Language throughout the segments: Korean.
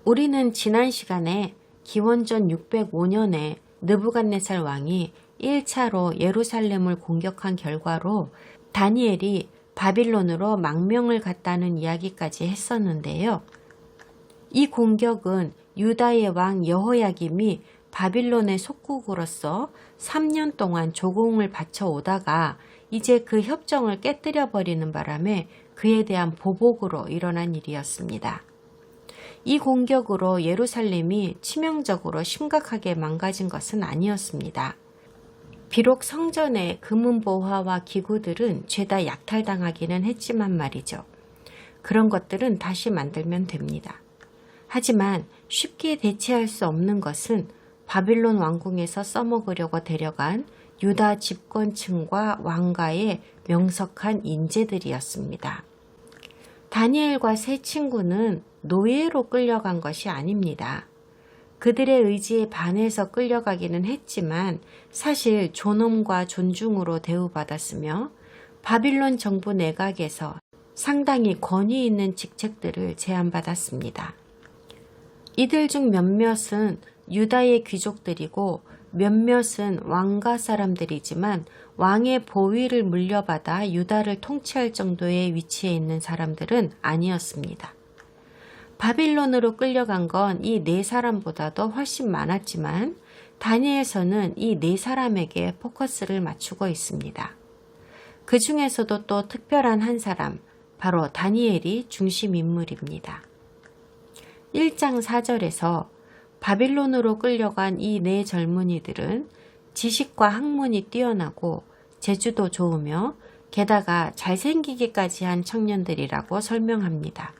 우리는 지난 시간에 기원전 605년에 느부갓네살 왕이 1차로 예루살렘을 공격한 결과로 다니엘이 바빌론으로 망명을 갔다는 이야기까지 했었는데요. 이 공격은 유다의 왕 여호야김이 바빌론의 속국으로서 3년 동안 조공을 바쳐오다가 이제 그 협정을 깨뜨려 버리는 바람에 그에 대한 보복으로 일어난 일이었습니다. 이 공격으로 예루살렘이 치명적으로 심각하게 망가진 것은 아니었습니다. 비록 성전의 금은보화와 기구들은 죄다 약탈당하기는 했지만 말이죠. 그런 것들은 다시 만들면 됩니다. 하지만 쉽게 대체할 수 없는 것은 바빌론 왕궁에서 써먹으려고 데려간 유다 집권층과 왕가의 명석한 인재들이었습니다. 다니엘과 세 친구는 노예로 끌려간 것이 아닙니다. 그들의 의지에 반해서 끌려가기는 했지만 사실 존엄과 존중으로 대우받았으며 바빌론 정부 내각에서 상당히 권위 있는 직책들을 제안받았습니다. 이들 중 몇몇은 유다의 귀족들이고 몇몇은 왕가 사람들이지만 왕의 보위를 물려받아 유다를 통치할 정도의 위치에 있는 사람들은 아니었습니다. 바빌론으로 끌려간 건 이 네 사람보다도 훨씬 많았지만 다니엘서는 이 네 사람에게 포커스를 맞추고 있습니다. 그 중에서도 또 특별한 한 사람, 바로 다니엘이 중심 인물입니다. 1장 4절에서 바빌론으로 끌려간 이 네 젊은이들은 지식과 학문이 뛰어나고 재주도 좋으며 게다가 잘생기기까지 한 청년들이라고 설명합니다.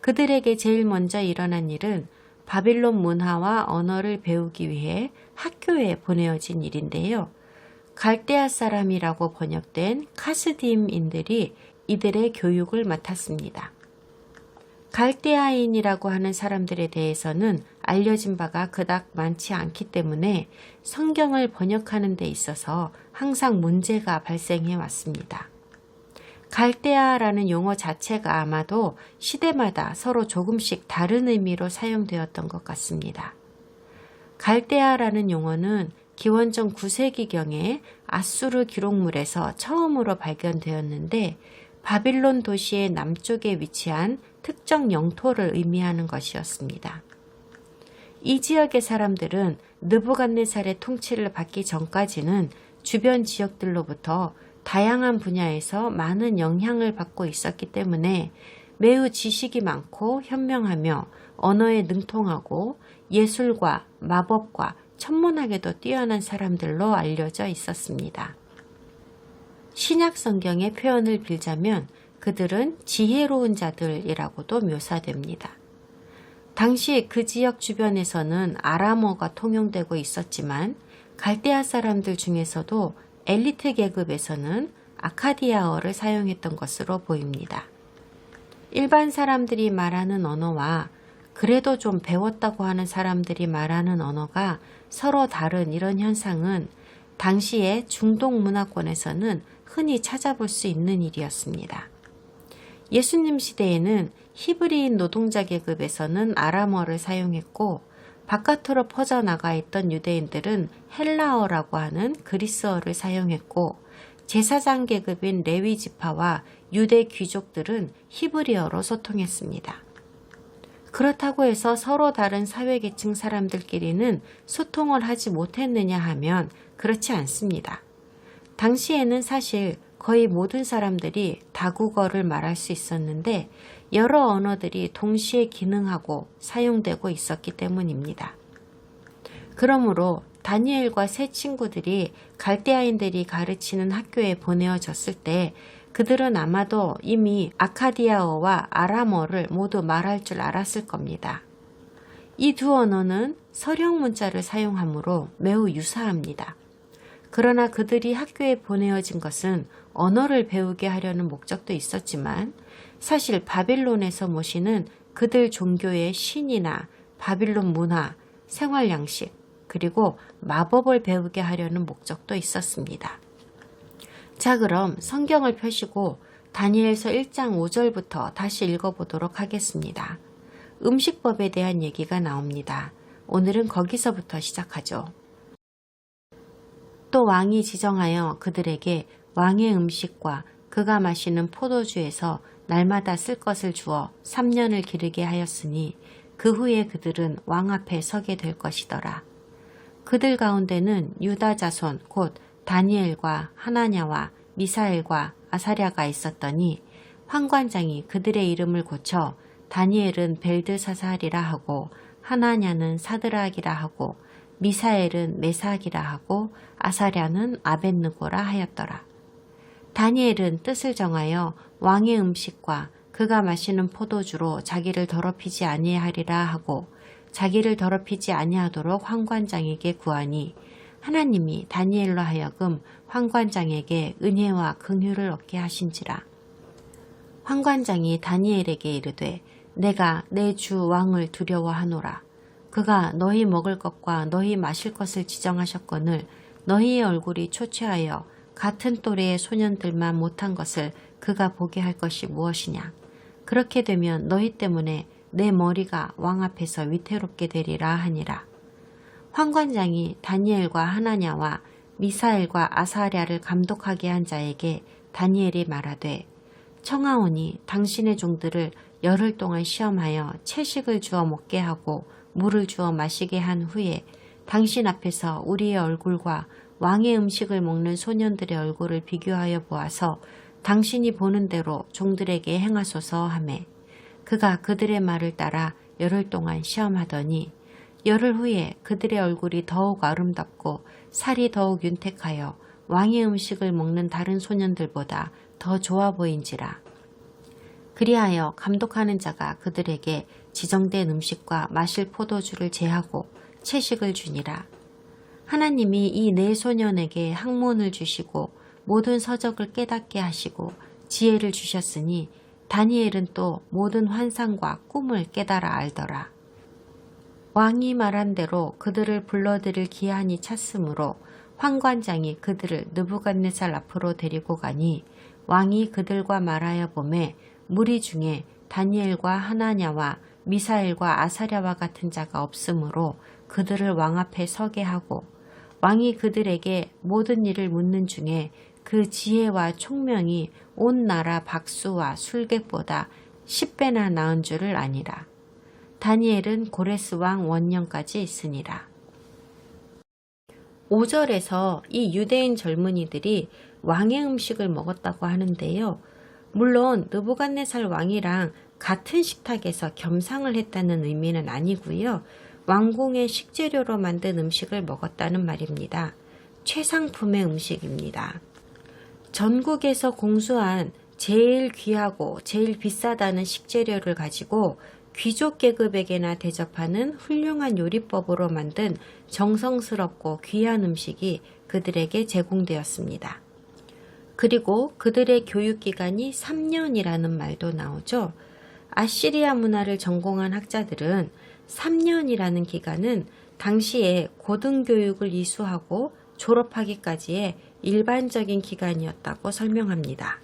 그들에게 제일 먼저 일어난 일은 바빌론 문화와 언어를 배우기 위해 학교에 보내어진 일인데요. 갈대아 사람이라고 번역된 카스디임인들이 이들의 교육을 맡았습니다. 갈대아인이라고 하는 사람들에 대해서는 알려진 바가 그닥 많지 않기 때문에 성경을 번역하는 데 있어서 항상 문제가 발생해 왔습니다. 갈대아라는 용어 자체가 아마도 시대마다 서로 조금씩 다른 의미로 사용되었던 것 같습니다. 갈대아라는 용어는 기원전 9세기경에 아수르 기록물에서 처음으로 발견되었는데 바빌론 도시의 남쪽에 위치한 특정 영토를 의미하는 것이었습니다. 이 지역의 사람들은 느부갓네살의 통치를 받기 전까지는 주변 지역들로부터 다양한 분야에서 많은 영향을 받고 있었기 때문에 매우 지식이 많고 현명하며 언어에 능통하고 예술과 마법과 천문학에도 뛰어난 사람들로 알려져 있었습니다. 신약 성경의 표현을 빌자면 그들은 지혜로운 자들이라고도 묘사됩니다. 당시 그 지역 주변에서는 아람어가 통용되고 있었지만 갈대아 사람들 중에서도 엘리트 계급에서는 아카디아어를 사용했던 것으로 보입니다. 일반 사람들이 말하는 언어와 그래도 좀 배웠다고 하는 사람들이 말하는 언어가 서로 다른 이런 현상은 당시의 중동 문화권에서는 흔히 찾아볼 수 있는 일이었습니다. 예수님 시대에는 히브리인 노동자 계급에서는 아람어를 사용했고 바깥으로 퍼져나가 있던 유대인들은 헬라어라고 하는 그리스어를 사용했고 제사장 계급인 레위 지파와 유대 귀족들은 히브리어로 소통했습니다. 그렇다고 해서 서로 다른 사회계층 사람들끼리는 소통을 하지 못했느냐 하면 그렇지 않습니다. 당시에는 사실 거의 모든 사람들이 다국어를 말할 수 있었는데 여러 언어들이 동시에 기능하고 사용되고 있었기 때문입니다. 그러므로 다니엘과 세 친구들이 갈대아인들이 가르치는 학교에 보내어졌을 때 그들은 아마도 이미 아카디아어와 아람어를 모두 말할 줄 알았을 겁니다. 이 두 언어는 서령 문자를 사용하므로 매우 유사합니다. 그러나 그들이 학교에 보내어진 것은 언어를 배우게 하려는 목적도 있었지만 사실 바빌론에서 모시는 그들 종교의 신이나 바빌론 문화, 생활 양식, 그리고 마법을 배우게 하려는 목적도 있었습니다. 자, 그럼 성경을 펴시고 다니엘서 1장 5절부터 다시 읽어보도록 하겠습니다. 음식법에 대한 얘기가 나옵니다. 오늘은 거기서부터 시작하죠. 또 왕이 지정하여 그들에게 왕의 음식과 그가 마시는 포도주에서 날마다 쓸 것을 주어 3년을 기르게 하였으니 그 후에 그들은 왕 앞에 서게 될 것이더라. 그들 가운데는 유다 자손 곧 다니엘과 하나냐와 미사엘과 아사랴가 있었더니 환관장이 그들의 이름을 고쳐 다니엘은 벨드사살이라 하고 하나냐는 사드락이라 하고 미사엘은 메삭이라 하고 아사랴는 아벳느고라 하였더라. 다니엘은 뜻을 정하여 왕의 음식과 그가 마시는 포도주로 자기를 더럽히지 아니하리라 하고 자기를 더럽히지 아니하도록 환관장에게 구하니 하나님이 다니엘로 하여금 환관장에게 은혜와 긍휼을 얻게 하신지라. 환관장이 다니엘에게 이르되 내가 내 주 왕을 두려워하노라. 그가 너희 먹을 것과 너희 마실 것을 지정하셨거늘 너희의 얼굴이 초췌하여 같은 또래의 소년들만 못한 것을 그가 보게 할 것이 무엇이냐. 그렇게 되면 너희 때문에 내 머리가 왕 앞에서 위태롭게 되리라 하니라. 환관장이 다니엘과 하나냐와 미사엘과 아사랴를 감독하게 한 자에게 다니엘이 말하되 청하오니 당신의 종들을 열흘 동안 시험하여 채식을 주어 먹게 하고 물을 주어 마시게 한 후에 당신 앞에서 우리의 얼굴과 왕의 음식을 먹는 소년들의 얼굴을 비교하여 보아서 당신이 보는 대로 종들에게 행하소서 하매 그가 그들의 말을 따라 열흘 동안 시험하더니 열흘 후에 그들의 얼굴이 더욱 아름답고 살이 더욱 윤택하여 왕의 음식을 먹는 다른 소년들보다 더 좋아 보인지라. 그리하여 감독하는 자가 그들에게 지정된 음식과 마실 포도주를 제하고 채식을 주니라. 하나님이 이 네 소년에게 학문을 주시고 모든 서적을 깨닫게 하시고 지혜를 주셨으니 다니엘은 또 모든 환상과 꿈을 깨달아 알더라. 왕이 말한 대로 그들을 불러들일 기한이 찼으므로 환관장이 그들을 느부갓네살 앞으로 데리고 가니 왕이 그들과 말하여 보매 무리 중에 다니엘과 하나냐와 미사엘과 아사랴와 같은 자가 없으므로 그들을 왕 앞에 서게 하고 왕이 그들에게 모든 일을 묻는 중에 그 지혜와 총명이 온 나라 박수와 술객보다 10배나 나은 줄을 아니라. 다니엘은 고레스 왕 원년까지 있으니라. 5절에서 이 유대인 젊은이들이 왕의 음식을 먹었다고 하는데요. 물론 느부갓네살 왕이랑 같은 식탁에서 겸상을 했다는 의미는 아니고요. 왕궁의 식재료로 만든 음식을 먹었다는 말입니다. 최상품의 음식입니다. 전국에서 공수한 제일 귀하고 제일 비싸다는 식재료를 가지고 귀족 계급에게나 대접하는 훌륭한 요리법으로 만든 정성스럽고 귀한 음식이 그들에게 제공되었습니다. 그리고 그들의 교육기간이 3년이라는 말도 나오죠. 아시리아 문화를 전공한 학자들은 3년이라는 기간은 당시에 고등교육을 이수하고 졸업하기까지의 일반적인 기간이었다고 설명합니다.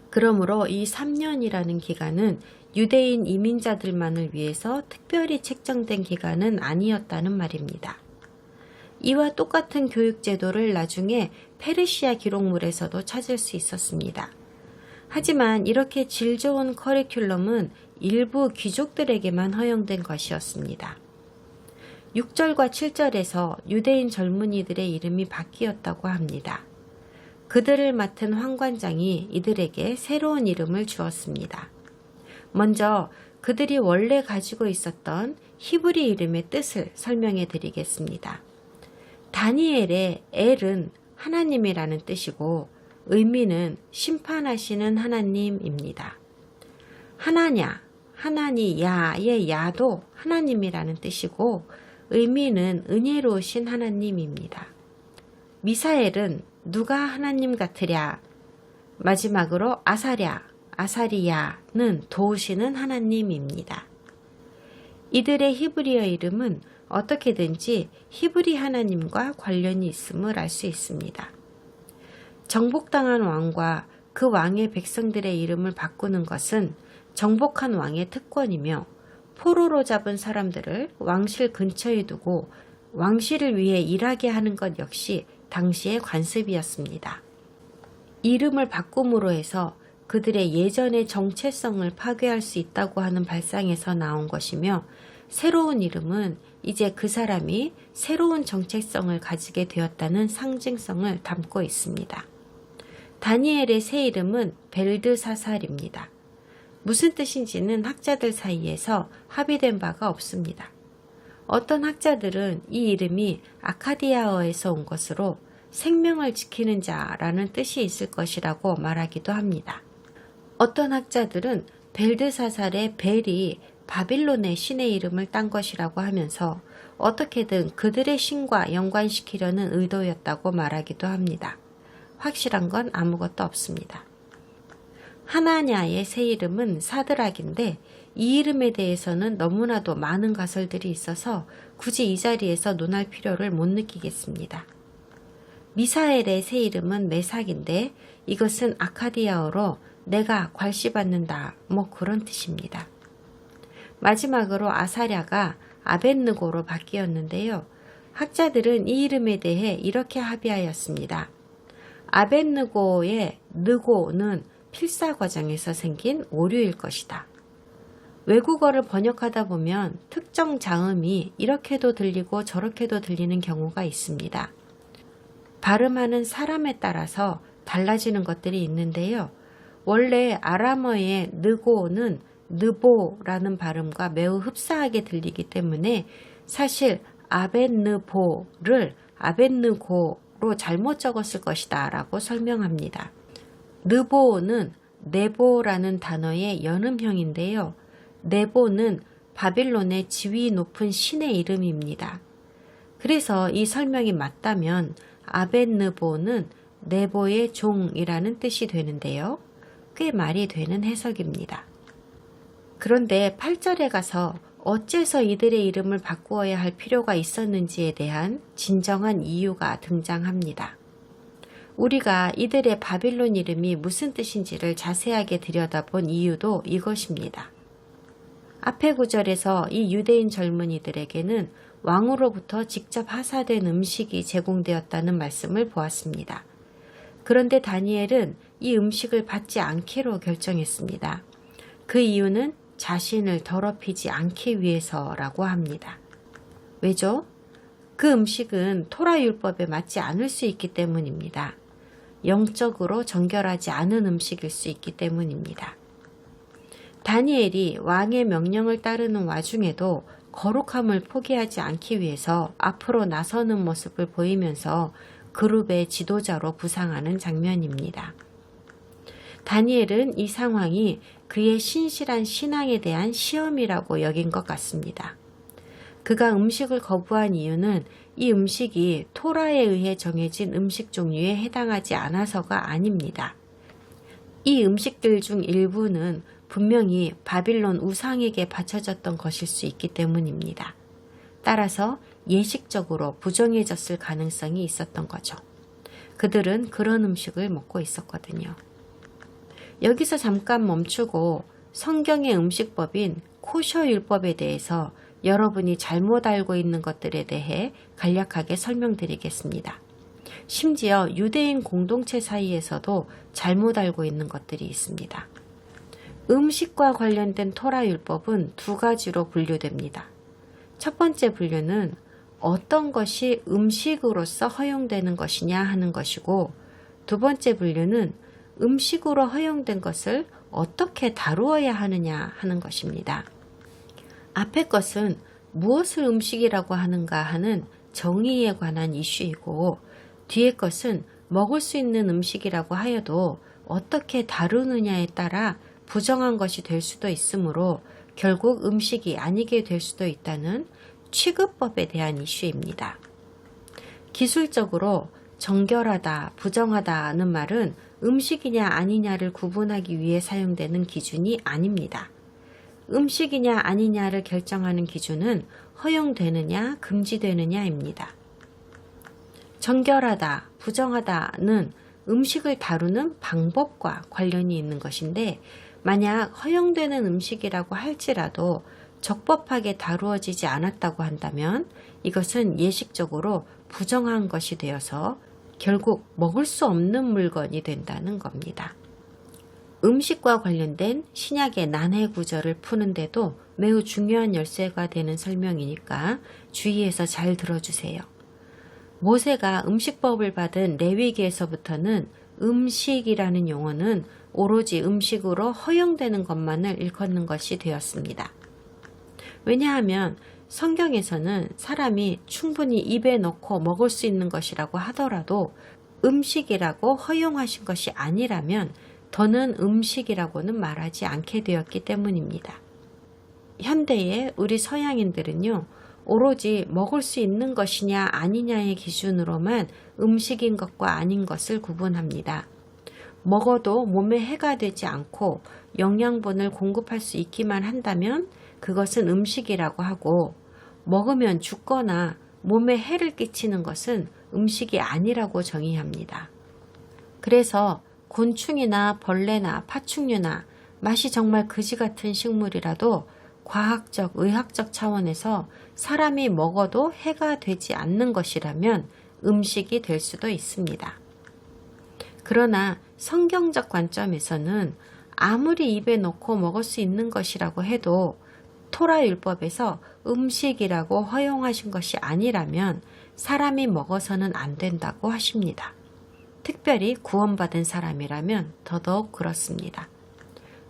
그러므로 이 3년이라는 기간은 유대인 이민자들만을 위해서 특별히 책정된 기간은 아니었다는 말입니다. 이와 똑같은 교육 제도를 나중에 페르시아 기록물에서도 찾을 수 있었습니다. 하지만 이렇게 질 좋은 커리큘럼은 일부 귀족들에게만 허용된 것이었습니다. 6절과 7절에서 유대인 젊은이들의 이름이 바뀌었다고 합니다. 그들을 맡은 환관장이 이들에게 새로운 이름을 주었습니다. 먼저 그들이 원래 가지고 있었던 히브리 이름의 뜻을 설명해 드리겠습니다. 다니엘의 엘은 하나님이라는 뜻이고 의미는 심판하시는 하나님입니다. 하나냐, 하나니야의 야도 하나님이라는 뜻이고 의미는 은혜로우신 하나님입니다. 미사엘은 누가 하나님 같으랴. 마지막으로 아사랴, 아사리야는 도우시는 하나님입니다. 이들의 히브리어 이름은 어떻게든지 히브리 하나님과 관련이 있음을 알 수 있습니다. 정복당한 왕과 그 왕의 백성들의 이름을 바꾸는 것은 정복한 왕의 특권이며 포로로 잡은 사람들을 왕실 근처에 두고 왕실을 위해 일하게 하는 것 역시 당시의 관습이었습니다. 이름을 바꿈으로 해서 그들의 예전의 정체성을 파괴할 수 있다고 하는 발상에서 나온 것이며, 새로운 이름은 이제 그 사람이 새로운 정체성을 가지게 되었다는 상징성을 담고 있습니다. 다니엘의 새 이름은 벨드사살입니다. 무슨 뜻인지는 학자들 사이에서 합의된 바가 없습니다. 어떤 학자들은 이 이름이 아카디아어에서 온 것으로 생명을 지키는 자라는 뜻이 있을 것이라고 말하기도 합니다. 어떤 학자들은 벨드사살의 벨이 바빌론의 신의 이름을 딴 것이라고 하면서 어떻게든 그들의 신과 연관시키려는 의도였다고 말하기도 합니다. 확실한 건 아무것도 없습니다. 하나냐의 새 이름은 사드락인데, 이 이름에 대해서는 너무나도 많은 가설들이 있어서 굳이 이 자리에서 논할 필요를 못 느끼겠습니다. 미사엘의 새 이름은 메삭인데, 이것은 아카디아어로 내가 괄시받는다, 뭐 그런 뜻입니다. 마지막으로 아사랴가 아벳느고로 바뀌었는데요. 학자들은 이 이름에 대해 이렇게 합의하였습니다. 아벳느고의 느고는 필사 과정에서 생긴 오류일 것이다. 외국어를 번역하다 보면 특정 자음이 이렇게도 들리고 저렇게도 들리는 경우가 있습니다. 발음하는 사람에 따라서 달라지는 것들이 있는데요. 원래 아람어의 느고는 느보라는 발음과 매우 흡사하게 들리기 때문에 사실 아벳느보를 아벳느고로 잘못 적었을 것이다 라고 설명합니다. 느보는 네보라는 단어의 연음형인데요. 네보는 바빌론의 지위 높은 신의 이름입니다. 그래서 이 설명이 맞다면 아벳느보는 네보의 종이라는 뜻이 되는데요. 꽤 말이 되는 해석입니다. 그런데 8절에 가서 어째서 이들의 이름을 바꾸어야 할 필요가 있었는지에 대한 진정한 이유가 등장합니다. 우리가 이들의 바빌론 이름이 무슨 뜻인지를 자세하게 들여다본 이유도 이것입니다. 앞의 구절에서 이 유대인 젊은이들에게는 왕으로부터 직접 하사된 음식이 제공되었다는 말씀을 보았습니다. 그런데 다니엘은 이 음식을 받지 않기로 결정했습니다. 그 이유는 자신을 더럽히지 않기 위해서라고 합니다. 왜죠? 그 음식은 토라 율법에 맞지 않을 수 있기 때문입니다. 영적으로 정결하지 않은 음식일 수 있기 때문입니다. 다니엘이 왕의 명령을 따르는 와중에도 거룩함을 포기하지 않기 위해서 앞으로 나서는 모습을 보이면서 그룹의 지도자로 부상하는 장면입니다. 다니엘은 이 상황이 그의 신실한 신앙에 대한 시험이라고 여긴 것 같습니다. 그가 음식을 거부한 이유는 이 음식이 토라에 의해 정해진 음식 종류에 해당하지 않아서가 아닙니다. 이 음식들 중 일부는 분명히 바빌론 우상에게 바쳐졌던 것일 수 있기 때문입니다. 따라서 예식적으로 부정해졌을 가능성이 있었던 거죠. 그들은 그런 음식을 먹고 있었거든요. 여기서 잠깐 멈추고 성경의 음식법인 코셔 율법에 대해서 여러분이 잘못 알고 있는 것들에 대해 간략하게 설명드리겠습니다. 심지어 유대인 공동체 사이에서도 잘못 알고 있는 것들이 있습니다. 음식과 관련된 토라 율법은 두 가지로 분류됩니다. 첫 번째 분류는 어떤 것이 음식으로서 허용되는 것이냐 하는 것이고, 두 번째 분류는 음식으로 허용된 것을 어떻게 다루어야 하느냐 하는 것입니다. 앞의 것은 무엇을 음식이라고 하는가 하는 정의에 관한 이슈이고, 뒤의 것은 먹을 수 있는 음식이라고 하여도 어떻게 다루느냐에 따라 부정한 것이 될 수도 있으므로 결국 음식이 아니게 될 수도 있다는 취급법에 대한 이슈입니다. 기술적으로 정결하다, 부정하다는 말은 음식이냐 아니냐를 구분하기 위해 사용되는 기준이 아닙니다. 음식이냐 아니냐를 결정하는 기준은 허용되느냐 금지되느냐입니다. 정결하다, 부정하다는 음식을 다루는 방법과 관련이 있는 것인데, 만약 허용되는 음식이라고 할지라도 적법하게 다루어지지 않았다고 한다면 이것은 예식적으로 부정한 것이 되어서 결국 먹을 수 없는 물건이 된다는 겁니다. 음식과 관련된 신약의 난해 구절을 푸는데도 매우 중요한 열쇠가 되는 설명이니까 주의해서 잘 들어주세요. 모세가 음식법을 받은 레위기에서부터는 음식이라는 용어는 오로지 음식으로 허용되는 것만을 일컫는 것이 되었습니다. 왜냐하면 성경에서는 사람이 충분히 입에 넣고 먹을 수 있는 것이라고 하더라도 음식이라고 허용하신 것이 아니라면 더는 음식이라고는 말하지 않게 되었기 때문입니다. 현대의 우리 서양인들은요, 오로지 먹을 수 있는 것이냐 아니냐의 기준으로만 음식인 것과 아닌 것을 구분합니다. 먹어도 몸에 해가 되지 않고 영양분을 공급할 수 있기만 한다면 그것은 음식이라고 하고, 먹으면 죽거나 몸에 해를 끼치는 것은 음식이 아니라고 정의합니다. 그래서 곤충이나 벌레나 파충류나 맛이 정말 그지 같은 식물이라도 과학적, 의학적 차원에서 사람이 먹어도 해가 되지 않는 것이라면 음식이 될 수도 있습니다. 그러나 성경적 관점에서는 아무리 입에 넣고 먹을 수 있는 것이라고 해도 토라 율법에서 음식이라고 허용하신 것이 아니라면 사람이 먹어서는 안 된다고 하십니다. 특별히 구원받은 사람이라면 더더욱 그렇습니다.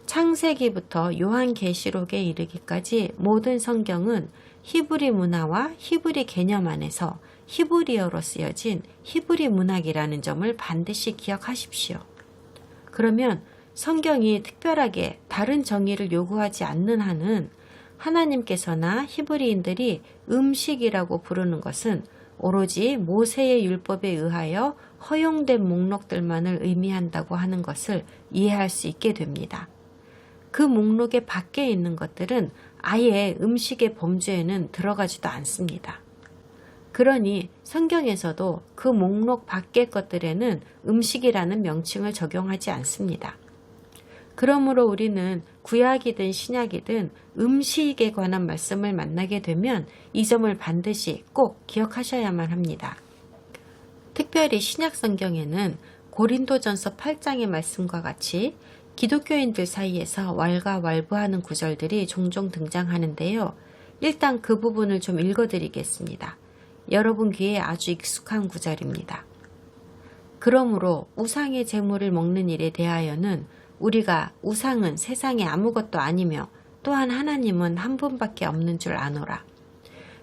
창세기부터 요한계시록에 이르기까지 모든 성경은 히브리 문화와 히브리 개념 안에서 히브리어로 쓰여진 히브리 문학이라는 점을 반드시 기억하십시오. 그러면 성경이 특별하게 다른 정의를 요구하지 않는 한은 하나님께서나 히브리인들이 음식이라고 부르는 것은 오로지 모세의 율법에 의하여 허용된 목록들만을 의미한다고 하는 것을 이해할 수 있게 됩니다. 그 목록의 밖에 있는 것들은 아예 음식의 범주에는 들어가지도 않습니다. 그러니 성경에서도 그 목록 밖의 것들에는 음식이라는 명칭을 적용하지 않습니다. 그러므로 우리는 구약이든 신약이든 음식에 관한 말씀을 만나게 되면 이 점을 반드시 꼭 기억하셔야만 합니다. 특별히 신약 성경에는 고린도전서 8장의 말씀과 같이 기독교인들 사이에서 왈가왈부하는 구절들이 종종 등장하는데요. 일단 그 부분을 좀 읽어드리겠습니다. 여러분 귀에 아주 익숙한 구절입니다. 그러므로 우상의 제물을 먹는 일에 대하여는 우리가 우상은 세상에 아무것도 아니며 또한 하나님은 한 분밖에 없는 줄 아노라.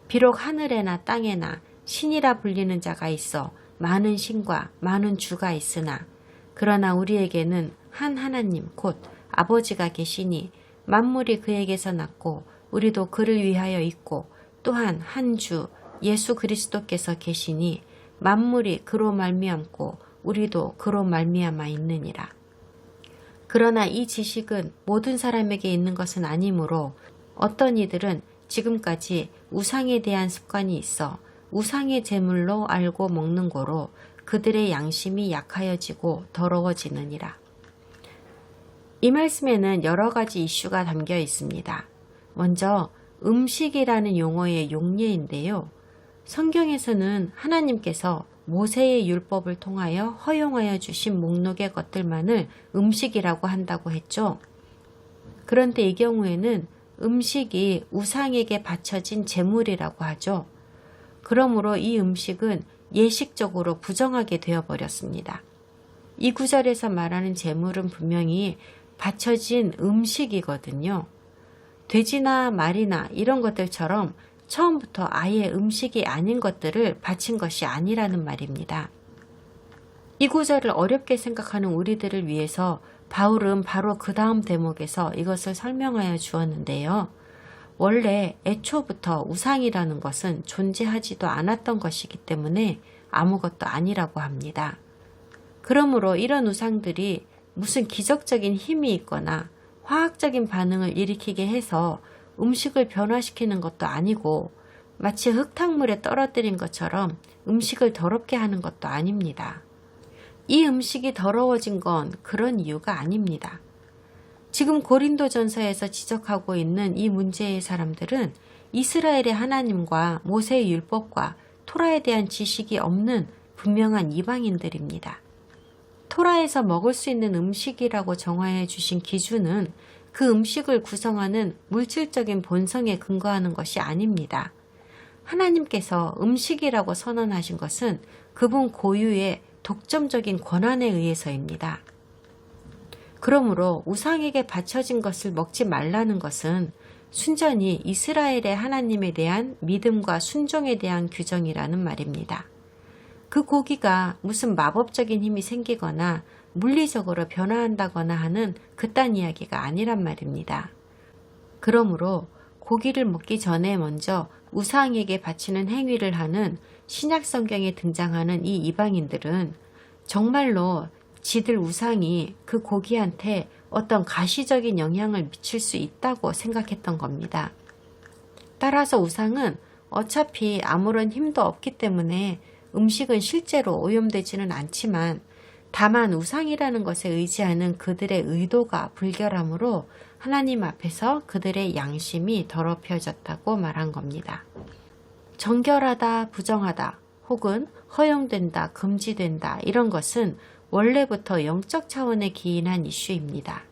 비록 하늘에나 땅에나 신이라 불리는 자가 있어 많은 신과 많은 주가 있으나 그러나 우리에게는 한 하나님 곧 아버지가 계시니 만물이 그에게서 났고 우리도 그를 위하여 있고 또한 한 주 예수 그리스도께서 계시니 만물이 그로 말미암고 우리도 그로 말미암아 있느니라. 그러나 이 지식은 모든 사람에게 있는 것은 아니므로 어떤 이들은 지금까지 우상에 대한 습관이 있어 우상의 제물로 알고 먹는 고로 그들의 양심이 약하여지고 더러워지느니라. 이 말씀에는 여러 가지 이슈가 담겨 있습니다. 먼저 음식이라는 용어의 용례인데요. 성경에서는 하나님께서 모세의 율법을 통하여 허용하여 주신 목록의 것들만을 음식이라고 한다고 했죠. 그런데 이 경우에는 음식이 우상에게 바쳐진 제물이라고 하죠. 그러므로 이 음식은 예식적으로 부정하게 되어버렸습니다. 이 구절에서 말하는 제물은 분명히 바쳐진 음식이거든요. 돼지나 말이나 이런 것들처럼 처음부터 아예 음식이 아닌 것들을 바친 것이 아니라는 말입니다. 이 구절을 어렵게 생각하는 우리들을 위해서 바울은 바로 그 다음 대목에서 이것을 설명하여 주었는데요. 원래 애초부터 우상이라는 것은 존재하지도 않았던 것이기 때문에 아무것도 아니라고 합니다. 그러므로 이런 우상들이 무슨 기적적인 힘이 있거나 화학적인 반응을 일으키게 해서 음식을 변화시키는 것도 아니고 마치 흙탕물에 떨어뜨린 것처럼 음식을 더럽게 하는 것도 아닙니다. 이 음식이 더러워진 건 그런 이유가 아닙니다. 지금 고린도전서에서 지적하고 있는 이 문제의 사람들은 이스라엘의 하나님과 모세의 율법과 토라에 대한 지식이 없는 분명한 이방인들입니다. 토라에서 먹을 수 있는 음식이라고 정하여 주신 기준은 그 음식을 구성하는 물질적인 본성에 근거하는 것이 아닙니다. 하나님께서 음식이라고 선언하신 것은 그분 고유의 독점적인 권한에 의해서입니다. 그러므로 우상에게 바쳐진 것을 먹지 말라는 것은 순전히 이스라엘의 하나님에 대한 믿음과 순종에 대한 규정이라는 말입니다. 그 고기가 무슨 마법적인 힘이 생기거나 물리적으로 변화한다거나 하는 그딴 이야기가 아니란 말입니다. 그러므로 고기를 먹기 전에 먼저 우상에게 바치는 행위를 하는 신약 성경에 등장하는 이 이방인들은 정말로 지들 우상이 그 고기한테 어떤 가시적인 영향을 미칠 수 있다고 생각했던 겁니다. 따라서 우상은 어차피 아무런 힘도 없기 때문에 음식은 실제로 오염되지는 않지만 다만 우상이라는 것에 의지하는 그들의 의도가 불결하므로 하나님 앞에서 그들의 양심이 더럽혀졌다고 말한 겁니다. 정결하다, 부정하다, 혹은 허용된다, 금지된다 이런 것은 원래부터 영적 차원에 기인한 이슈입니다.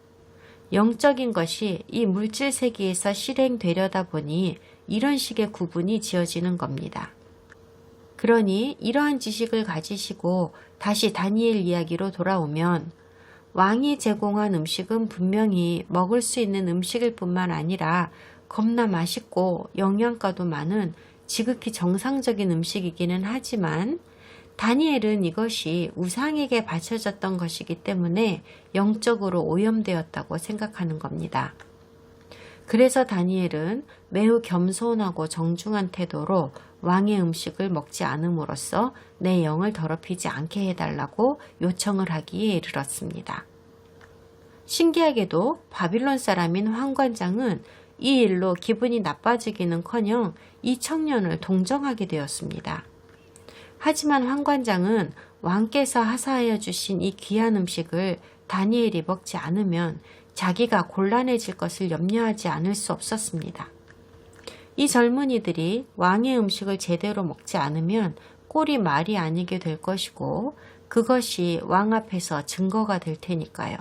영적인 것이 이 물질 세계에서 실행되려다 보니 이런 식의 구분이 지어지는 겁니다. 그러니 이러한 지식을 가지시고 다시 다니엘 이야기로 돌아오면 왕이 제공한 음식은 분명히 먹을 수 있는 음식일 뿐만 아니라 겁나 맛있고 영양가도 많은 지극히 정상적인 음식이기는 하지만 다니엘은 이것이 우상에게 바쳐졌던 것이기 때문에 영적으로 오염되었다고 생각하는 겁니다. 그래서 다니엘은 매우 겸손하고 정중한 태도로 왕의 음식을 먹지 않음으로써 내 영을 더럽히지 않게 해달라고 요청을 하기에 이르렀습니다. 신기하게도 바빌론 사람인 황관장은 이 일로 기분이 나빠지기는커녕 이 청년을 동정하게 되었습니다. 하지만 황관장은 왕께서 하사하여 주신 이 귀한 음식을 다니엘이 먹지 않으면 자기가 곤란해질 것을 염려하지 않을 수 없었습니다. 이 젊은이들이 왕의 음식을 제대로 먹지 않으면 꼴이 말이 아니게 될 것이고 그것이 왕 앞에서 증거가 될 테니까요.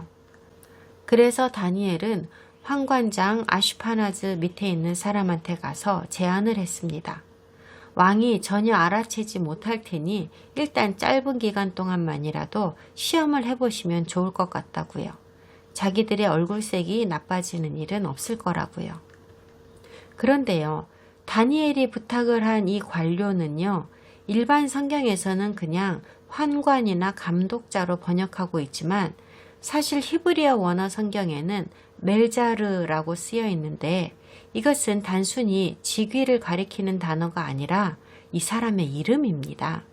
그래서 다니엘은 황관장 아슈파나즈 밑에 있는 사람한테 가서 제안을 했습니다. 왕이 전혀 알아채지 못할 테니 일단 짧은 기간 동안만이라도 시험을 해보시면 좋을 것 같다고요. 자기들의 얼굴색이 나빠지는 일은 없을 거라고요. 그런데요, 다니엘이 부탁을 한 이 관료는요, 일반 성경에서는 그냥 환관이나 감독자로 번역하고 있지만 사실 히브리어 원어 성경에는 멜자르라고 쓰여 있는데 이것은 단순히 직위를 가리키는 단어가 아니라 이 사람의 이름입니다.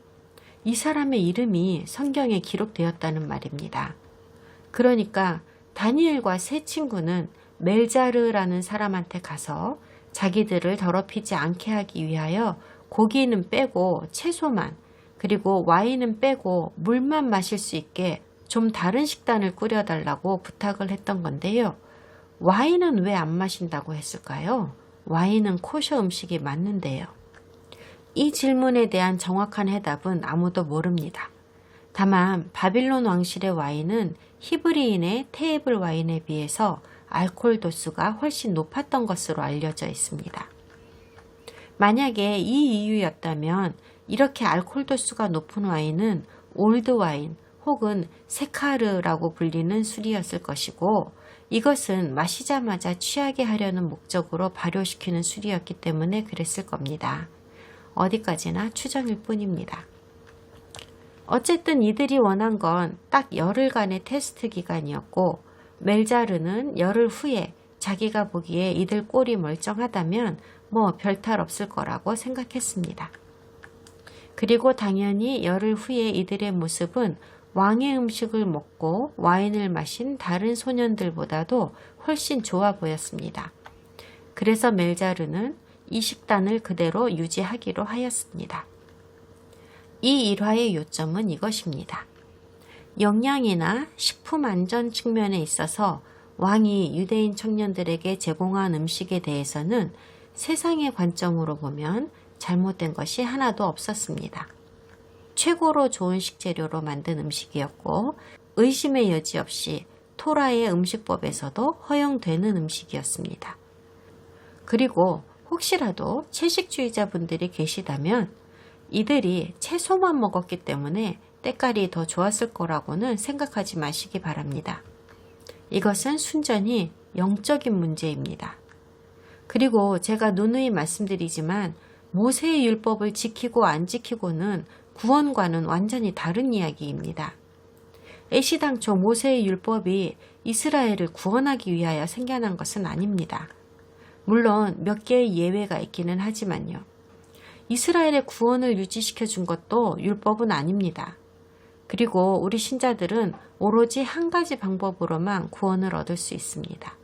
이 사람의 이름이 성경에 기록되었다는 말입니다. 그러니까 다니엘과 세 친구는 멜자르라는 사람한테 가서 자기들을 더럽히지 않게 하기 위하여 고기는 빼고 채소만 그리고 와인은 빼고 물만 마실 수 있게 좀 다른 식단을 꾸려달라고 부탁을 했던 건데요. 와인은 왜 안 마신다고 했을까요? 와인은 코셔 음식이 맞는데요. 이 질문에 대한 정확한 해답은 아무도 모릅니다. 다만 바빌론 왕실의 와인은 히브리인의 테이블 와인에 비해서 알코올 도수가 훨씬 높았던 것으로 알려져 있습니다. 만약에 이 이유였다면 이렇게 알코올 도수가 높은 와인은 올드 와인 혹은 세카르라고 불리는 술이었을 것이고 이것은 마시자마자 취하게 하려는 목적으로 발효시키는 술이었기 때문에 그랬을 겁니다. 어디까지나 추정일 뿐입니다. 어쨌든 이들이 원한 건 딱 열흘간의 테스트 기간이었고 멜자르는 열흘 후에 자기가 보기에 이들 꼴이 멀쩡하다면 뭐 별탈 없을 거라고 생각했습니다. 그리고 당연히 열흘 후에 이들의 모습은 왕의 음식을 먹고 와인을 마신 다른 소년들보다도 훨씬 좋아 보였습니다. 그래서 멜자르는 이 식단을 그대로 유지하기로 하였습니다. 이 일화의 요점은 이것입니다. 영양이나 식품 안전 측면에 있어서 왕이 유대인 청년들에게 제공한 음식에 대해서는 세상의 관점으로 보면 잘못된 것이 하나도 없었습니다. 최고로 좋은 식재료로 만든 음식이었고 의심의 여지 없이 토라의 음식법에서도 허용되는 음식이었습니다. 그리고 혹시라도 채식주의자분들이 계시다면 이들이 채소만 먹었기 때문에 때깔이 더 좋았을 거라고는 생각하지 마시기 바랍니다. 이것은 순전히 영적인 문제입니다. 그리고 제가 누누이 말씀드리지만 모세의 율법을 지키고 안 지키고는 구원과는 완전히 다른 이야기입니다. 애시당초 모세의 율법이 이스라엘을 구원하기 위하여 생겨난 것은 아닙니다. 물론 몇 개의 예외가 있기는 하지만요. 이스라엘의 구원을 유지시켜 준 것도 율법은 아닙니다. 그리고 우리 신자들은 오로지 한 가지 방법으로만 구원을 얻을 수 있습니다.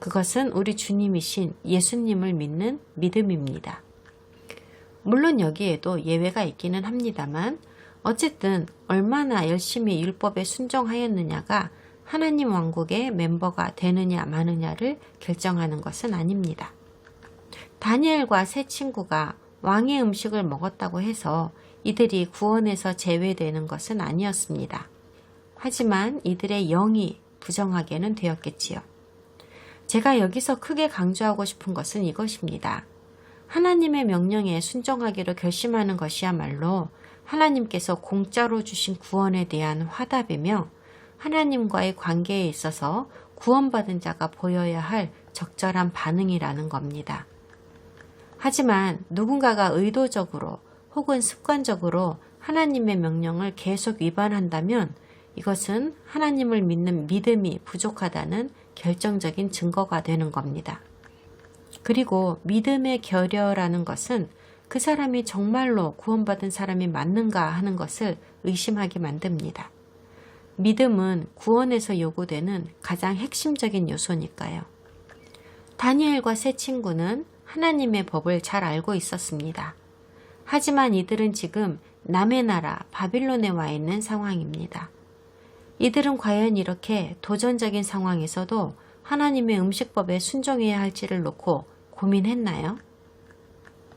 그것은 우리 주님이신 예수님을 믿는 믿음입니다. 물론 여기에도 예외가 있기는 합니다만 어쨌든 얼마나 열심히 율법에 순종하였느냐가 하나님 왕국의 멤버가 되느냐 마느냐를 결정하는 것은 아닙니다. 다니엘과 세 친구가 왕의 음식을 먹었다고 해서 이들이 구원에서 제외되는 것은 아니었습니다. 하지만 이들의 영이 부정하게는 되었겠지요. 제가 여기서 크게 강조하고 싶은 것은 이것입니다. 하나님의 명령에 순종하기로 결심하는 것이야말로 하나님께서 공짜로 주신 구원에 대한 화답이며 하나님과의 관계에 있어서 구원받은 자가 보여야 할 적절한 반응이라는 겁니다. 하지만 누군가가 의도적으로 혹은 습관적으로 하나님의 명령을 계속 위반한다면 이것은 하나님을 믿는 믿음이 부족하다는 결정적인 증거가 되는 겁니다. 그리고 믿음의 결여라는 것은 그 사람이 정말로 구원받은 사람이 맞는가 하는 것을 의심하게 만듭니다. 믿음은 구원에서 요구되는 가장 핵심적인 요소니까요. 다니엘과 세 친구는 하나님의 법을 잘 알고 있었습니다. 하지만 이들은 지금 남의 나라 바빌론에 와 있는 상황입니다. 이들은 과연 이렇게 도전적인 상황에서도 하나님의 음식법에 순종해야 할지를 놓고 고민했나요?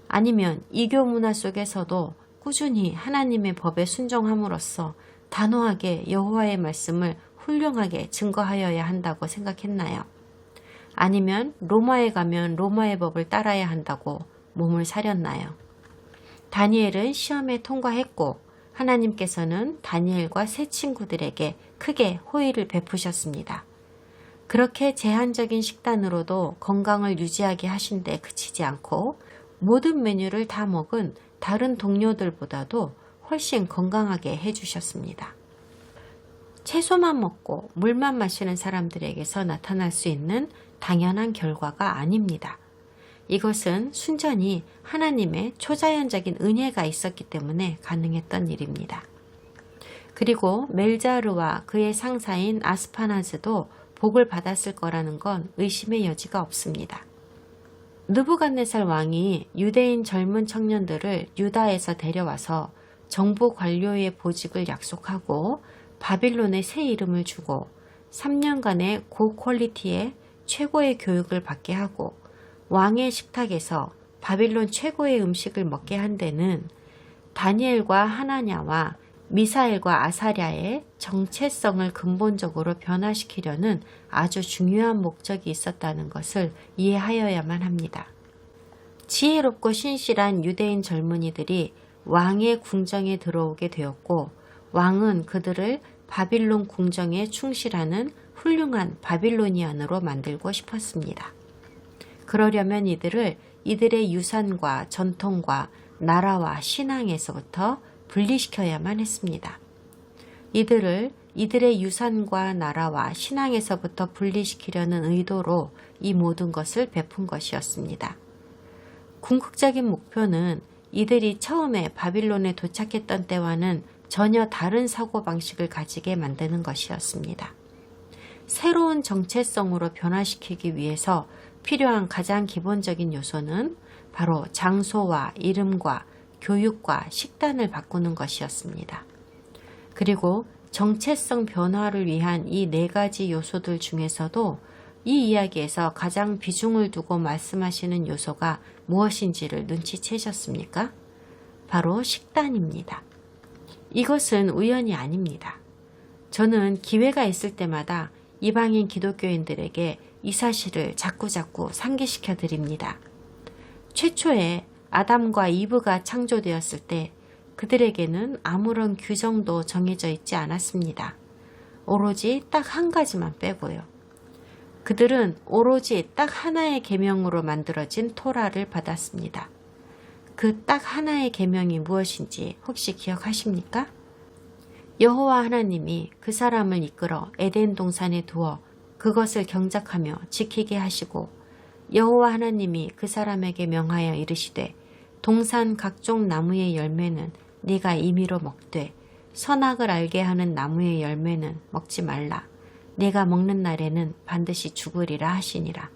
아니면 이교 문화 속에서도 꾸준히 하나님의 법에 순종함으로써 단호하게 여호와의 말씀을 훌륭하게 증거하여야 한다고 생각했나요? 아니면 로마에 가면 로마의 법을 따라야 한다고 몸을 사렸나요? 다니엘은 시험에 통과했고 하나님께서는 다니엘과 세 친구들에게 크게 호의를 베푸셨습니다. 그렇게 제한적인 식단으로도 건강을 유지하게 하신 데 그치지 않고 모든 메뉴를 다 먹은 다른 동료들보다도 훨씬 건강하게 해주셨습니다. 채소만 먹고 물만 마시는 사람들에게서 나타날 수 있는 당연한 결과가 아닙니다. 이것은 순전히 하나님의 초자연적인 은혜가 있었기 때문에 가능했던 일입니다. 그리고 멜자르와 그의 상사인 아스파나즈도 복을 받았을 거라는 건 의심의 여지가 없습니다. 느부갓네살 왕이 유대인 젊은 청년들을 유다에서 데려와서 정부 관료의 보직을 약속하고 바빌론에 새 이름을 주고 3년간의 고퀄리티의 최고의 교육을 받게 하고 왕의 식탁에서 바빌론 최고의 음식을 먹게 한 데는 다니엘과 하나냐와 미사엘과 아사랴의 정체성을 근본적으로 변화시키려는 아주 중요한 목적이 있었다는 것을 이해하여야만 합니다. 지혜롭고 신실한 유대인 젊은이들이 왕의 궁정에 들어오게 되었고 왕은 그들을 바빌론 궁정에 충실하는 훌륭한 바빌로니안으로 만들고 싶었습니다. 그러려면 이들의 유산과 전통과 나라와 신앙에서부터 분리시켜야만 했습니다. 이들의 유산과 나라와 신앙에서부터 분리시키려는 의도로 이 모든 것을 베푼 것이었습니다. 궁극적인 목표는 이들이 처음에 바빌론에 도착했던 때와는 전혀 다른 사고방식을 가지게 만드는 것이었습니다. 새로운 정체성으로 변화시키기 위해서 필요한 가장 기본적인 요소는 바로 장소와 이름과 교육과 식단을 바꾸는 것이었습니다. 그리고 정체성 변화를 위한 이 네 가지 요소들 중에서도 이 이야기에서 가장 비중을 두고 말씀하시는 요소가 무엇인지를 눈치채셨습니까? 바로 식단입니다. 이것은 우연이 아닙니다. 저는 기회가 있을 때마다 이방인 기독교인들에게 이 사실을 자꾸자꾸 상기시켜 드립니다. 최초에 아담과 이브가 창조되었을 때 그들에게는 아무런 규정도 정해져 있지 않았습니다. 오로지 딱 한 가지만 빼고요. 그들은 오로지 딱 하나의 계명으로 만들어진 토라를 받았습니다. 그 딱 하나의 계명이 무엇인지 혹시 기억하십니까? 여호와 하나님이 그 사람을 이끌어 에덴 동산에 두어 그것을 경작하며 지키게 하시고 여호와 하나님이 그 사람에게 명하여 이르시되 동산 각종 나무의 열매는 네가 임의로 먹되 선악을 알게 하는 나무의 열매는 먹지 말라. 네가 먹는 날에는 반드시 죽으리라 하시니라.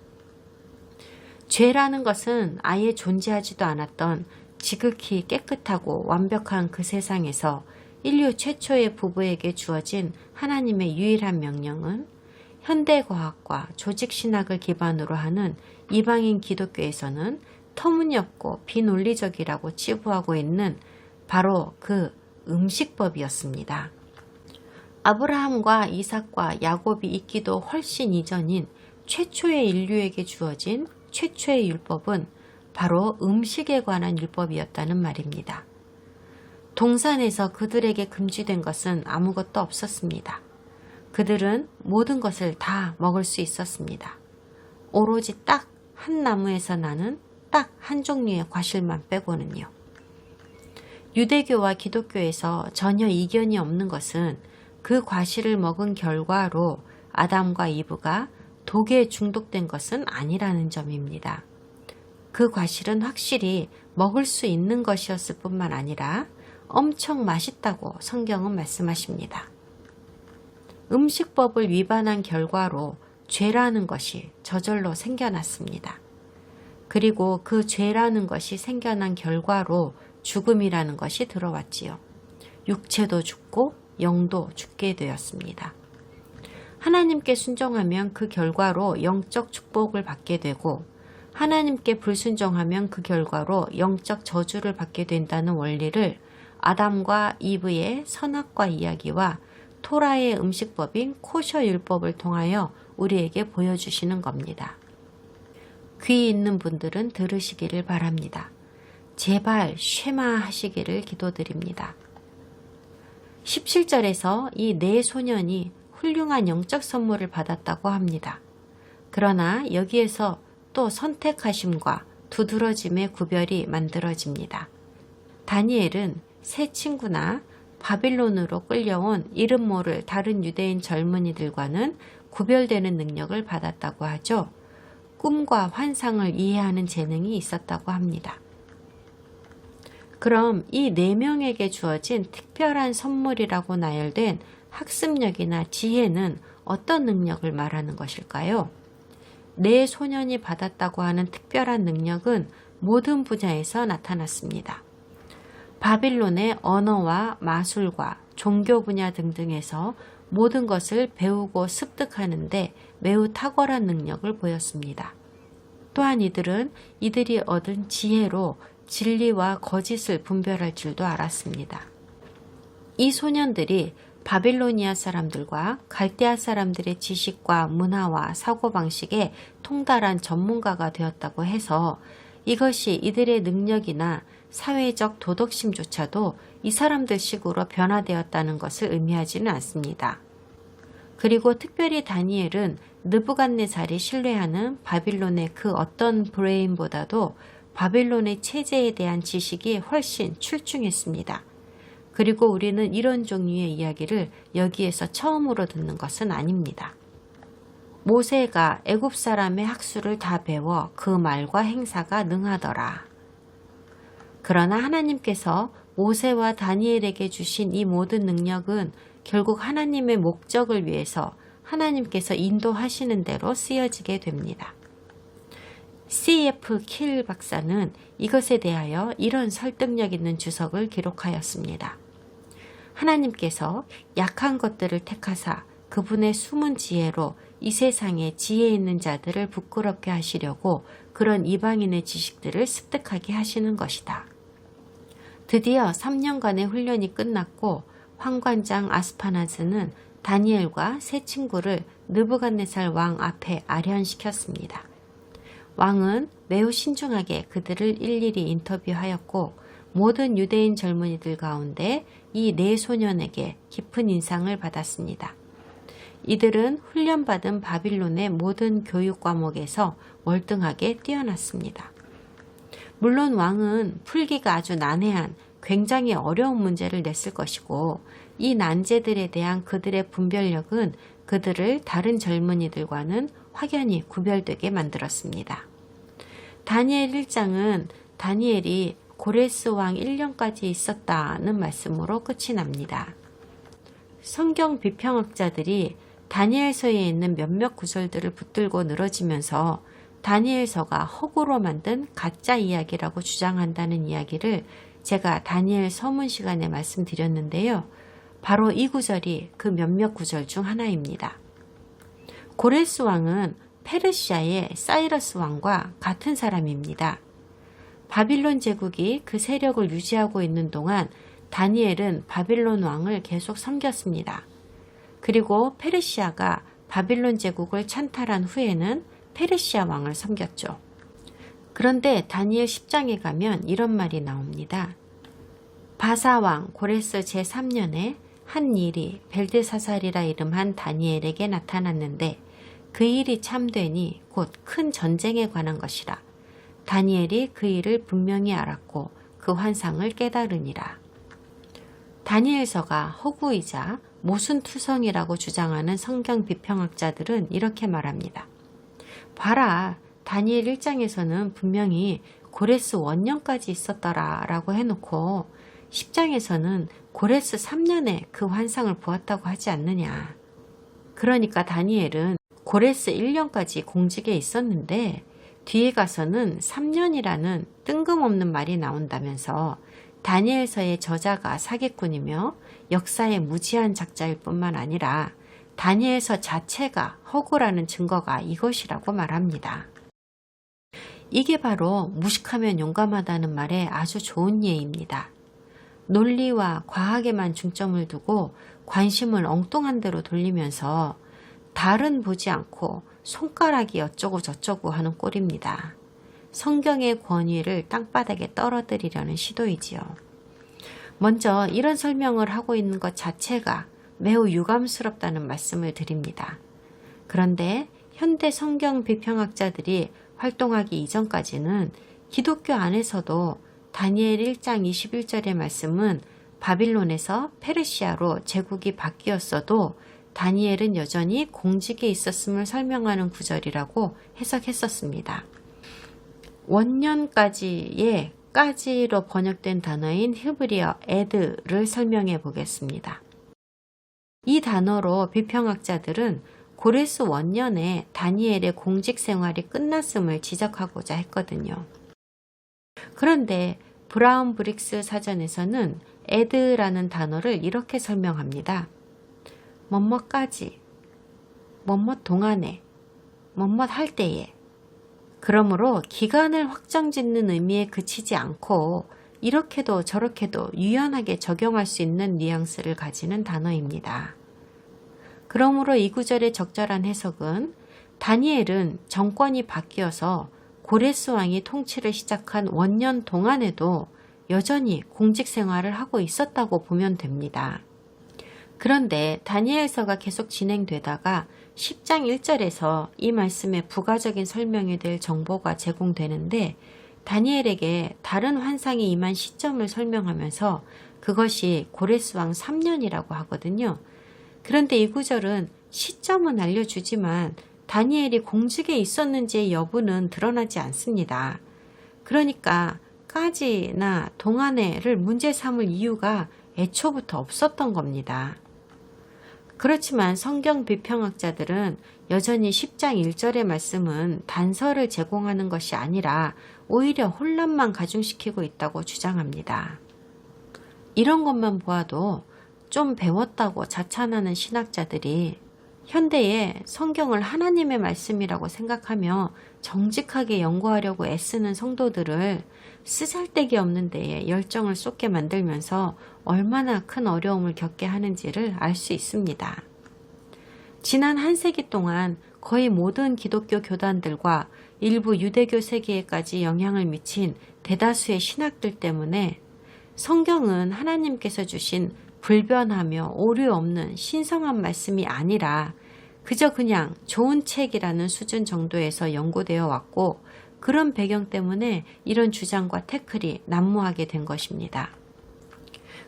죄라는 것은 아예 존재하지도 않았던 지극히 깨끗하고 완벽한 그 세상에서 인류 최초의 부부에게 주어진 하나님의 유일한 명령은 현대과학과 조직신학을 기반으로 하는 이방인 기독교에서는 터무니없고 비논리적이라고 치부하고 있는 바로 그 음식법이었습니다. 아브라함과 이삭과 야곱이 있기도 훨씬 이전인 최초의 인류에게 주어진 최초의 율법은 바로 음식에 관한 율법이었다는 말입니다. 동산에서 그들에게 금지된 것은 아무것도 없었습니다. 그들은 모든 것을 다 먹을 수 있었습니다. 오로지 딱 한 나무에서 나는 딱 한 종류의 과실만 빼고는요. 유대교와 기독교에서 전혀 이견이 없는 것은 그 과실을 먹은 결과로 아담과 이브가 독에 중독된 것은 아니라는 점입니다. 그 과실은 확실히 먹을 수 있는 것이었을 뿐만 아니라 엄청 맛있다고 성경은 말씀하십니다. 음식법을 위반한 결과로 죄라는 것이 저절로 생겨났습니다. 그리고 그 죄라는 것이 생겨난 결과로 죽음이라는 것이 들어왔지요. 육체도 죽고 영도 죽게 되었습니다. 하나님께 순종하면 그 결과로 영적 축복을 받게 되고 하나님께 불순종하면 그 결과로 영적 저주를 받게 된다는 원리를 아담과 이브의 선악과 이야기와 토라의 음식법인 코셔 율법을 통하여 우리에게 보여주시는 겁니다. 귀 있는 분들은 들으시기를 바랍니다. 제발 쉐마하시기를 기도드립니다. 17절에서 이 네 소년이 훌륭한 영적 선물을 받았다고 합니다. 그러나 여기에서 또 선택하심과 두드러짐의 구별이 만들어집니다. 다니엘은 세 친구나 바빌론으로 끌려온 이름 모를 다른 유대인 젊은이들과는 구별되는 능력을 받았다고 하죠. 꿈과 환상을 이해하는 재능이 있었다고 합니다. 그럼 이 네 명에게 주어진 특별한 선물이라고 나열된 학습력이나 지혜는 어떤 능력을 말하는 것일까요? 네 소년이 받았다고 하는 특별한 능력은 모든 분야에서 나타났습니다. 바빌론의 언어와 마술과 종교 분야 등등에서 모든 것을 배우고 습득하는데 매우 탁월한 능력을 보였습니다. 또한 이들이 얻은 지혜로 진리와 거짓을 분별할 줄도 알았습니다. 이 소년들이 바빌로니아 사람들과 갈대아 사람들의 지식과 문화와 사고방식에 통달한 전문가가 되었다고 해서 이것이 이들의 능력이나 사회적 도덕심조차도 이 사람들 식으로 변화되었다는 것을 의미하지는 않습니다. 그리고 특별히 다니엘은 느부갓네살이 신뢰하는 바빌론의 그 어떤 브레인보다도 바빌론의 체제에 대한 지식이 훨씬 출중했습니다. 그리고 우리는 이런 종류의 이야기를 여기에서 처음으로 듣는 것은 아닙니다. 모세가 애굽 사람의 학수를 다 배워 그 말과 행사가 능하더라. 그러나 하나님께서 모세와 다니엘에게 주신 이 모든 능력은 결국 하나님의 목적을 위해서 하나님께서 인도하시는 대로 쓰여지게 됩니다. C.F. 킬 박사는 이것에 대하여 이런 설득력 있는 주석을 기록하였습니다. 하나님께서 약한 것들을 택하사 그분의 숨은 지혜로 이 세상에 지혜 있는 자들을 부끄럽게 하시려고 그런 이방인의 지식들을 습득하게 하시는 것이다. 드디어 3년간의 훈련이 끝났고 황관장 아스파나즈는 다니엘과 세 친구를 느부갓네살 왕 앞에 아련시켰습니다. 왕은 매우 신중하게 그들을 일일이 인터뷰하였고 모든 유대인 젊은이들 가운데 이 네 소년에게 깊은 인상을 받았습니다. 이들은 훈련받은 바빌론의 모든 교육 과목에서 월등하게 뛰어났습니다. 물론 왕은 풀기가 아주 난해한 굉장히 어려운 문제를 냈을 것이고 이 난제들에 대한 그들의 분별력은 그들을 다른 젊은이들과는 확연히 구별되게 만들었습니다. 다니엘 1장은 다니엘이 고레스 왕 1년까지 있었다는 말씀으로 끝이 납니다. 성경 비평학자들이 다니엘서에 있는 몇몇 구절들을 붙들고 늘어지면서 다니엘서가 허구로 만든 가짜 이야기라고 주장한다는 이야기를 제가 다니엘 서문 시간에 말씀드렸는데요. 바로 이 구절이 그 몇몇 구절 중 하나입니다. 고레스 왕은 페르시아의 사이러스 왕과 같은 사람입니다. 바빌론 제국이 그 세력을 유지하고 있는 동안 다니엘은 바빌론 왕을 계속 섬겼습니다. 그리고 페르시아가 바빌론 제국을 찬탈한 후에는 페르시아 왕을 섬겼죠. 그런데 다니엘 10장에 가면 이런 말이 나옵니다. 바사왕 고레스 제3년에 한 일이 벨드사살이라 이름한 다니엘에게 나타났는데 그 일이 참되니 곧 큰 전쟁에 관한 것이라. 다니엘이 그 일을 분명히 알았고 그 환상을 깨달으니라. 다니엘서가 허구이자 모순투성이라고 주장하는 성경 비평학자들은 이렇게 말합니다. 봐라, 다니엘 1장에서는 분명히 고레스 원년까지 있었더라 라고 해놓고 10장에서는 고레스 3년에 그 환상을 보았다고 하지 않느냐. 그러니까 다니엘은 고레스 1년까지 공직에 있었는데 뒤에 가서는 3년이라는 뜬금없는 말이 나온다면서 다니엘서의 저자가 사기꾼이며 역사의 무지한 작자일 뿐만 아니라 다니엘서 자체가 허구라는 증거가 이것이라고 말합니다. 이게 바로 무식하면 용감하다는 말에 아주 좋은 예입니다. 논리와 과학에만 중점을 두고 관심을 엉뚱한 대로 돌리면서 달은 보지 않고 손가락이 어쩌고 저쩌고 하는 꼴입니다. 성경의 권위를 땅바닥에 떨어뜨리려는 시도이지요. 먼저 이런 설명을 하고 있는 것 자체가 매우 유감스럽다는 말씀을 드립니다. 그런데 현대 성경 비평학자들이 활동하기 이전까지는 기독교 안에서도 다니엘 1장 21절의 말씀은 바빌론에서 페르시아로 제국이 바뀌었어도 다니엘은 여전히 공직에 있었음을 설명하는 구절이라고 해석했었습니다. 원년까지의 까지로 번역된 단어인 히브리어 에드를 설명해 보겠습니다. 이 단어로 비평학자들은 고레스 원년에 다니엘의 공직 생활이 끝났음을 지적하고자 했거든요. 그런데 브라운 브릭스 사전에서는 에드라는 단어를 이렇게 설명합니다. 뭐뭐까지, 뭐뭐 동안에, 뭐뭐 할 때에. 그러므로 기간을 확정짓는 의미에 그치지 않고 이렇게도 저렇게도 유연하게 적용할 수 있는 뉘앙스를 가지는 단어입니다. 그러므로 이 구절의 적절한 해석은 다니엘은 정권이 바뀌어서 고레스 왕이 통치를 시작한 원년 동안에도 여전히 공직 생활을 하고 있었다고 보면 됩니다. 그런데 다니엘서가 계속 진행되다가 10장 1절에서 이 말씀의 부가적인 설명이 될 정보가 제공되는데 다니엘에게 다른 환상이 임한 시점을 설명하면서 그것이 고레스 왕 3년이라고 하거든요. 그런데 이 구절은 시점은 알려주지만 다니엘이 공직에 있었는지의 여부는 드러나지 않습니다. 그러니까 까지나 동안에를 문제 삼을 이유가 애초부터 없었던 겁니다. 그렇지만 성경 비평학자들은 여전히 10장 1절의 말씀은 단서를 제공하는 것이 아니라 오히려 혼란만 가중시키고 있다고 주장합니다. 이런 것만 보아도 좀 배웠다고 자찬하는 신학자들이 현대에 성경을 하나님의 말씀이라고 생각하며 정직하게 연구하려고 애쓰는 성도들을 쓰잘데기 없는 데에 열정을 쏟게 만들면서 얼마나 큰 어려움을 겪게 하는지를 알 수 있습니다. 지난 한 세기 동안 거의 모든 기독교 교단들과 일부 유대교 세계에까지 영향을 미친 대다수의 신학들 때문에 성경은 하나님께서 주신 불변하며 오류 없는 신성한 말씀이 아니라 그저 그냥 좋은 책이라는 수준 정도에서 연구되어 왔고, 그런 배경 때문에 이런 주장과 태클이 난무하게 된 것입니다.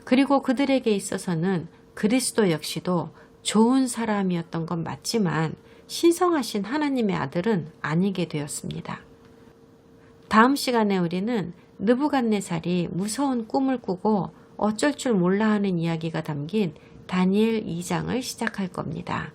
그리고 그들에게 있어서는 그리스도 역시도 좋은 사람이었던 건 맞지만 신성하신 하나님의 아들은 아니게 되었습니다. 다음 시간에 우리는 느부갓네살이 무서운 꿈을 꾸고 어쩔 줄 몰라 하는 이야기가 담긴 다니엘 2장을 시작할 겁니다.